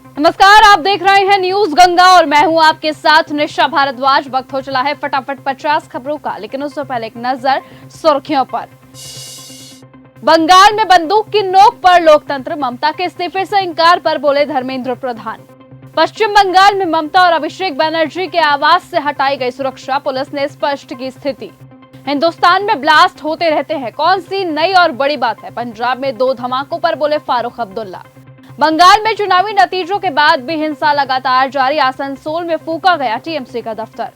नमस्कार, आप देख रहे हैं न्यूज गंगा और मैं हूं आपके साथ निशा भारद्वाज। वक्त हो चला है फटाफट 50 खबरों का, लेकिन उससे पहले एक नजर सुर्खियों पर। बंगाल में बंदूक की नोक पर लोकतंत्र, ममता के इस्तीफे से इंकार पर बोले धर्मेंद्र प्रधान। पश्चिम बंगाल में ममता और अभिषेक बनर्जी के आवास से हटाई गई सुरक्षा, पुलिस ने स्पष्ट की स्थिति। हिंदुस्तान में ब्लास्ट होते रहते हैं, कौन सी नई और बड़ी बात है? पंजाब में 2 धमाकों पर बोले फारूक अब्दुल्ला। बंगाल में चुनावी नतीजों के बाद भी हिंसा लगातार जारी, आसनसोल में फूका गया टीएमसी का दफ्तर।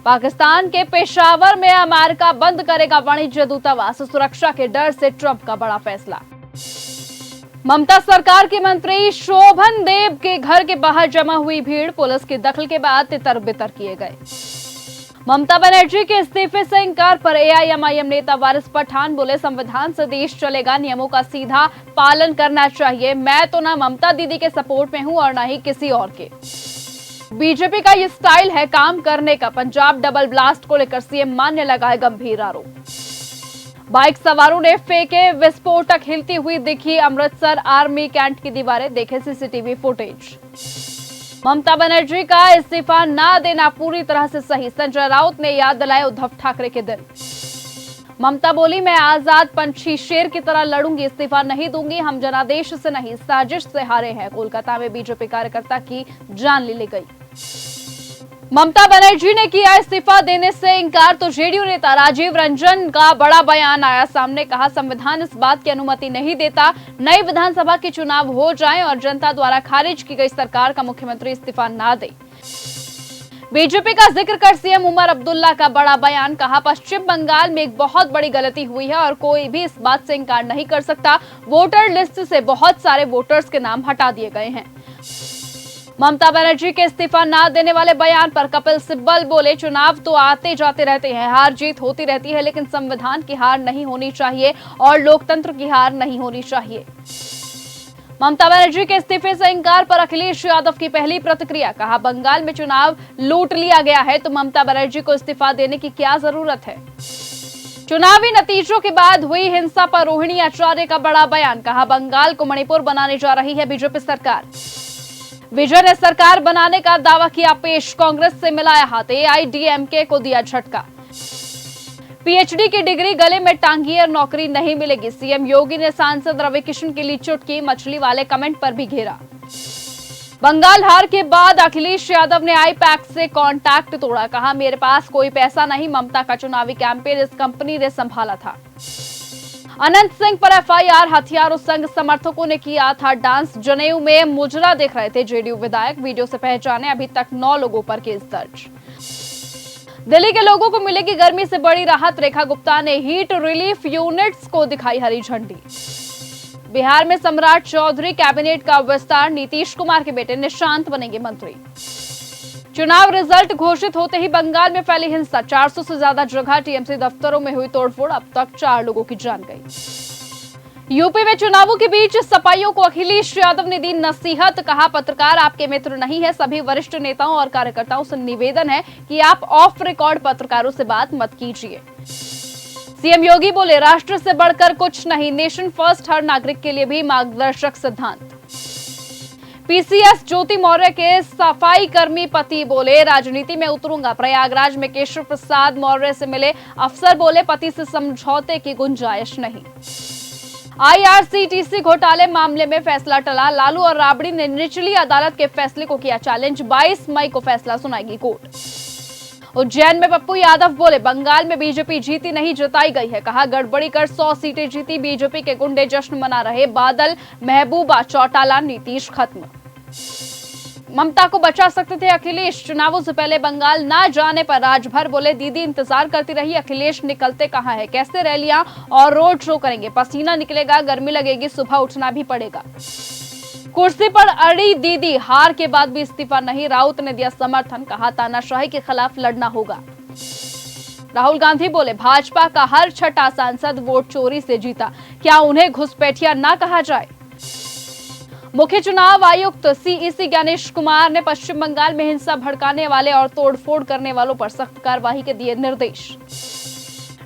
पाकिस्तान के पेशावर में अमेरिका बंद करेगा वाणिज्य दूतावास, सुरक्षा के डर से ट्रंप का बड़ा फैसला। ममता सरकार के मंत्री शोभन देव के घर के बाहर जमा हुई भीड़, पुलिस के दखल के बाद तितर बितर किए गए। ममता बनर्जी के इस्तीफे से इंकार पर एआईएमआईएम नेता वारिस पठान बोले संविधान से देश चलेगा, नियमों का सीधा पालन करना चाहिए। मैं तो ना ममता दीदी के सपोर्ट में हूं और ना ही किसी और के। बीजेपी का ये स्टाइल है काम करने का। पंजाब डबल ब्लास्ट को लेकर सीएम मान ने लगाए गंभीर आरोप। बाइक सवारों ने फेंके विस्फोटक, हिलती हुई दिखी अमृतसर आर्मी कैंट की दीवारें, देखे सीसीटीवी फुटेज। ममता बनर्जी का इस्तीफा ना देना पूरी तरह से सही, संजय राउत ने याद दिलाया उद्धव ठाकरे के दिन। ममता बोली, मैं आजाद पंछी शेर की तरह लड़ूंगी, इस्तीफा नहीं दूंगी, हम जनादेश से नहीं साजिश से हारे हैं। कोलकाता में बीजेपी कार्यकर्ता की जान ले ली गई। ममता बनर्जी ने किया इस्तीफा देने से इंकार तो जेडीयू नेता राजीव रंजन का बड़ा बयान आया सामने, कहा संविधान इस बात की अनुमति नहीं देता नई विधानसभा के चुनाव हो जाएं और जनता द्वारा खारिज की गई सरकार का मुख्यमंत्री इस्तीफा ना दे। बीजेपी का जिक्र कर सीएम उमर अब्दुल्ला का बड़ा बयान, कहा पश्चिम बंगाल में एक बहुत बड़ी गलती हुई है और कोई भी इस बात से इंकार नहीं कर सकता। वोटर लिस्ट से बहुत सारे वोटर्स के नाम हटा दिए गए हैं। ममता बनर्जी के इस्तीफा ना देने वाले बयान पर कपिल सिब्बल बोले, चुनाव तो आते जाते रहते हैं, हार जीत होती रहती है, लेकिन संविधान की हार नहीं होनी चाहिए और लोकतंत्र की हार नहीं होनी चाहिए। ममता बनर्जी के इस्तीफे से इंकार पर अखिलेश यादव की पहली प्रतिक्रिया, कहा बंगाल में चुनाव लूट लिया गया है तो ममता बनर्जी को इस्तीफा देने की क्या जरूरत है। चुनावी नतीजों के बाद हुई हिंसा पर रोहिणी आचार्य का बड़ा बयान, कहा बंगाल को मणिपुर बनाने जा रही है बीजेपी सरकार। विजय ने सरकार बनाने का दावा किया पेश, कांग्रेस से मिलाया हाथ, एआईडीएमके को दिया झटका। पीएचडी की डिग्री गले में टांगिए, नौकरी नहीं मिलेगी, सीएम योगी ने सांसद रवि किशन की ली चुटकी, मछली वाले कमेंट पर भी घेरा। बंगाल हार के बाद अखिलेश यादव ने आईपैक से कांटेक्ट तोड़ा, कहा मेरे पास कोई पैसा नहीं, ममता का चुनावी कैंपेन इस कंपनी ने संभाला था। अनंत सिंह पर एफआईआर, हथियारों संघ समर्थकों ने किया था डांस, जनेऊ में मुजरा देख रहे थे जेडीयू विधायक, वीडियो से पहचाने, अभी तक 9 लोगों पर केस दर्ज। दिल्ली के लोगों को मिलेगी गर्मी से बड़ी राहत, रेखा गुप्ता ने हीट रिलीफ यूनिट्स को दिखाई हरी झंडी। बिहार में सम्राट चौधरी कैबिनेट का विस्तार, नीतीश कुमार के बेटे निशांत बनेंगे मंत्री। चुनाव रिजल्ट घोषित होते ही बंगाल में फैली हिंसा, 400 से ज्यादा जगह टीएमसी दफ्तरों में हुई तोड़फोड़, अब तक 4 लोगों की जान गई। यूपी में चुनावों के बीच सपाइयों को अखिलेश यादव ने दी नसीहत, कहा पत्रकार आपके मित्र नहीं है, सभी वरिष्ठ नेताओं और कार्यकर्ताओं से निवेदन है कि आप ऑफ रिकॉर्ड पत्रकारों से बात मत कीजिए। सीएम योगी बोले राष्ट्र से बढ़कर कुछ नहीं, नेशन फर्स्ट हर नागरिक के लिए भी मार्गदर्शक सिद्धांत। पीसीएस ज्योति मौर्य के सफाई कर्मी पति बोले राजनीति में उतरूंगा, प्रयागराज में केशव प्रसाद मौर्य से मिले अफसर, बोले पति से समझौते की गुंजाइश नहीं। आईआरसीटीसी घोटाले मामले में फैसला टला, लालू और राबड़ी ने निचली अदालत के फैसले को किया चैलेंज, 22 मई को फैसला सुनाएगी कोर्ट। उज्जैन में पप्पू यादव बोले बंगाल में बीजेपी जीती नहीं जिताई गई है, कहा गड़बड़ी कर 100 सीटें जीती, बीजेपी के गुंडे जश्न मना रहे, बादल महबूबा चौटाला नीतीश खत्म। ममता को बचा सकते थे अखिलेश, चुनावों से पहले बंगाल ना जाने पर राजभर बोले दीदी इंतजार करती रही, अखिलेश निकलते कहां है, कैसे रैलियां और रोड शो करेंगे, पसीना निकलेगा, गर्मी लगेगी, सुबह उठना भी पड़ेगा। कुर्सी पर अड़ी दीदी, हार के बाद भी इस्तीफा नहीं, राउत ने दिया समर्थन, कहा तानाशाही के खिलाफ लड़ना होगा। राहुल गांधी बोले भाजपा का हर छठा सांसद वोट चोरी से जीता, क्या उन्हें घुसपैठिया ना कहा जाए। मुख्य चुनाव आयुक्त सीईसी गणेश कुमार ने पश्चिम बंगाल में हिंसा भड़काने वाले और तोड़फोड़ करने वालों पर सख्त कार्रवाई के दिए निर्देश।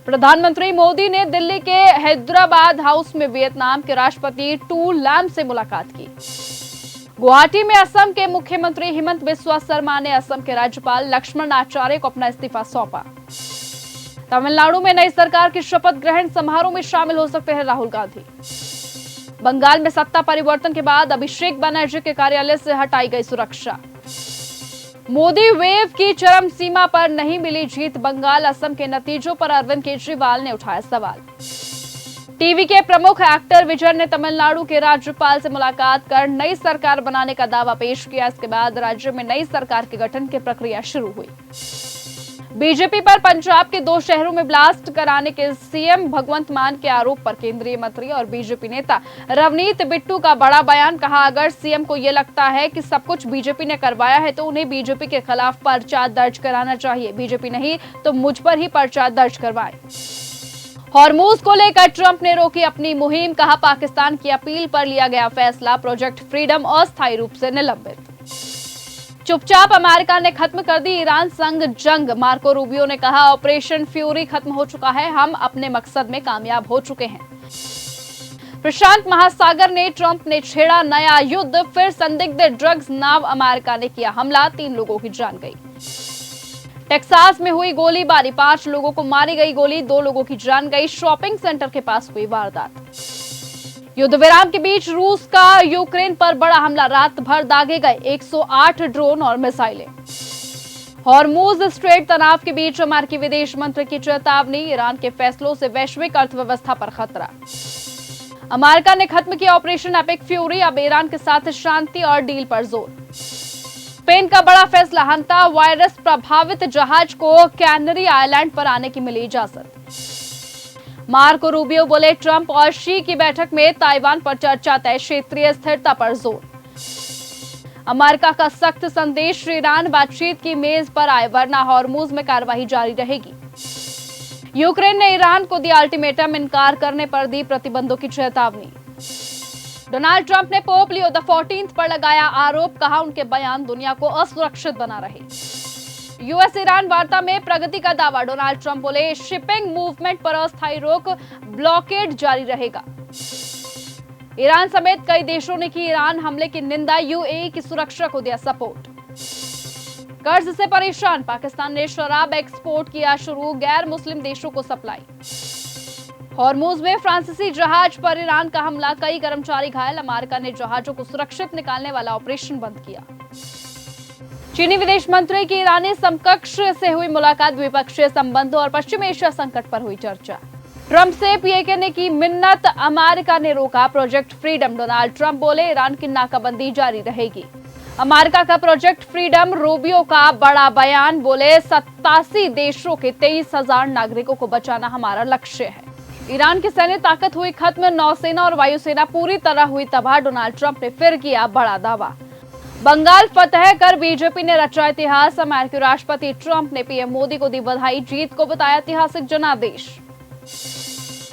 प्रधानमंत्री मोदी ने दिल्ली के हैदराबाद हाउस में वियतनाम के राष्ट्रपति टू लैम से मुलाकात की। गुवाहाटी में असम के मुख्यमंत्री हिमंत बिस्वा शर्मा ने असम के राज्यपाल लक्ष्मण आचार्य को अपना इस्तीफा सौंपा। तमिलनाडु में नई सरकार की शपथ ग्रहण समारोह में शामिल हो सकते हैं राहुल गांधी। बंगाल में सत्ता परिवर्तन के बाद अभिषेक बनर्जी के कार्यालय से हटाई गई सुरक्षा। मोदी वेव की चरम सीमा पर नहीं मिली जीत, बंगाल असम के नतीजों पर अरविंद केजरीवाल ने उठाया सवाल। टीवी के प्रमुख एक्टर विजय ने तमिलनाडु के राज्यपाल से मुलाकात कर नई सरकार बनाने का दावा पेश किया। इसके बाद राज्य में नई सरकार के गठन की प्रक्रिया शुरू हुई। बीजेपी पर पंजाब के 2 शहरों में ब्लास्ट कराने के सीएम भगवंत मान के आरोप पर केंद्रीय मंत्री और बीजेपी नेता रवनीत बिट्टू का बड़ा बयान। कहा, अगर सीएम को यह लगता है कि सब कुछ बीजेपी ने करवाया है तो उन्हें बीजेपी के खिलाफ पर्चा दर्ज कराना चाहिए। बीजेपी नहीं तो मुझ पर ही पर्चा दर्ज करवाए। हॉर्मूज को लेकर ट्रंप ने रोकी अपनी मुहिम। कहा, पाकिस्तान की अपील पर लिया गया फैसला। प्रोजेक्ट फ्रीडम अस्थायी रूप से निलंबित। चुपचाप अमेरिका ने खत्म कर दी ईरान संग जंग। मार्को रूबियो ने कहा, ऑपरेशन फ्यूरी खत्म हो चुका है, हम अपने मकसद में कामयाब हो चुके हैं। प्रशांत महासागर ने ट्रंप ने छेड़ा नया युद्ध। फिर संदिग्ध ड्रग्स नाव अमेरिका ने किया हमला, 3 लोगों की जान गई। टेक्सास में हुई गोलीबारी, 5 लोगों को मारी गई गोली, 2 लोगों की जान गई। शॉपिंग सेंटर के पास हुई वारदात। युद्ध विराम के बीच रूस का यूक्रेन पर बड़ा हमला, रात भर दागे गए 108 ड्रोन और मिसाइलें। हॉर्मूज स्ट्रेट तनाव के बीच अमेरिकी विदेश मंत्री की चेतावनी। ईरान के फैसलों से वैश्विक अर्थव्यवस्था पर खतरा। अमेरिका ने खत्म किया ऑपरेशन एपिक फ्यूरी, अब ईरान के साथ शांति और डील पर जोर। स्पेन का बड़ा फैसला, हंता वायरस प्रभावित जहाज को कैनरी आइलैंड पर आने की मिली इजाजत। मार्को रूबियो बोले, ट्रंप और शी की बैठक में ताइवान पर चर्चा तय, क्षेत्रीय स्थिरता पर जोर। अमेरिका का सख्त संदेश, ईरान बातचीत की मेज पर आए वरना हॉर्मूज में कार्रवाई जारी रहेगी। यूक्रेन ने ईरान को दिया अल्टीमेटम, इनकार करने पर दी प्रतिबंधों की चेतावनी। डोनाल्ड ट्रंप ने पोप लियो द 14 पर लगाया आरोप। कहा, उनके बयान दुनिया को असुरक्षित बना रहे। यूएस ईरान वार्ता में प्रगति का दावा। डोनाल्ड ट्रंप बोले, शिपिंग मूवमेंट पर अस्थायी रोक, ब्लॉकेड जारी रहेगा। ईरान समेत कई देशों ने की ईरान हमले की निंदा। यूएई की सुरक्षा को दिया सपोर्ट। कर्ज से परेशान, पाकिस्तान ने शराब एक्सपोर्ट किया शुरू, गैर मुस्लिम देशों को सप्लाई। हॉर्मूज में फ्रांसीसी जहाज पर ईरान का हमला, कई कर्मचारी घायल। अमेरिका ने जहाजों को सुरक्षित निकालने वाला ऑपरेशन बंद किया। चीनी विदेश मंत्री की ईरानी समकक्ष से हुई मुलाकात, द्विपक्षीय संबंधों और पश्चिम एशिया संकट पर हुई चर्चा। ट्रंप से पीके ने की मिन्नत, अमेरिका ने रोका प्रोजेक्ट फ्रीडम। डोनाल्ड ट्रंप बोले, ईरान की नाकाबंदी जारी रहेगी। अमेरिका का प्रोजेक्ट फ्रीडम। रूबियो का बड़ा बयान, बोले 87 देशों के 23,000 नागरिकों को बचाना हमारा लक्ष्य है। ईरान की सैन्य ताकत हुई खत्म, नौसेना और वायुसेना पूरी तरह हुई तबाह। डोनाल्ड ट्रंप ने फिर किया बड़ा दावा। बंगाल फतह कर बीजेपी ने रचा इतिहास। अमेरिकी राष्ट्रपति ट्रंप ने पीएम मोदी को दी बधाई, जीत को बताया ऐतिहासिक जनादेश।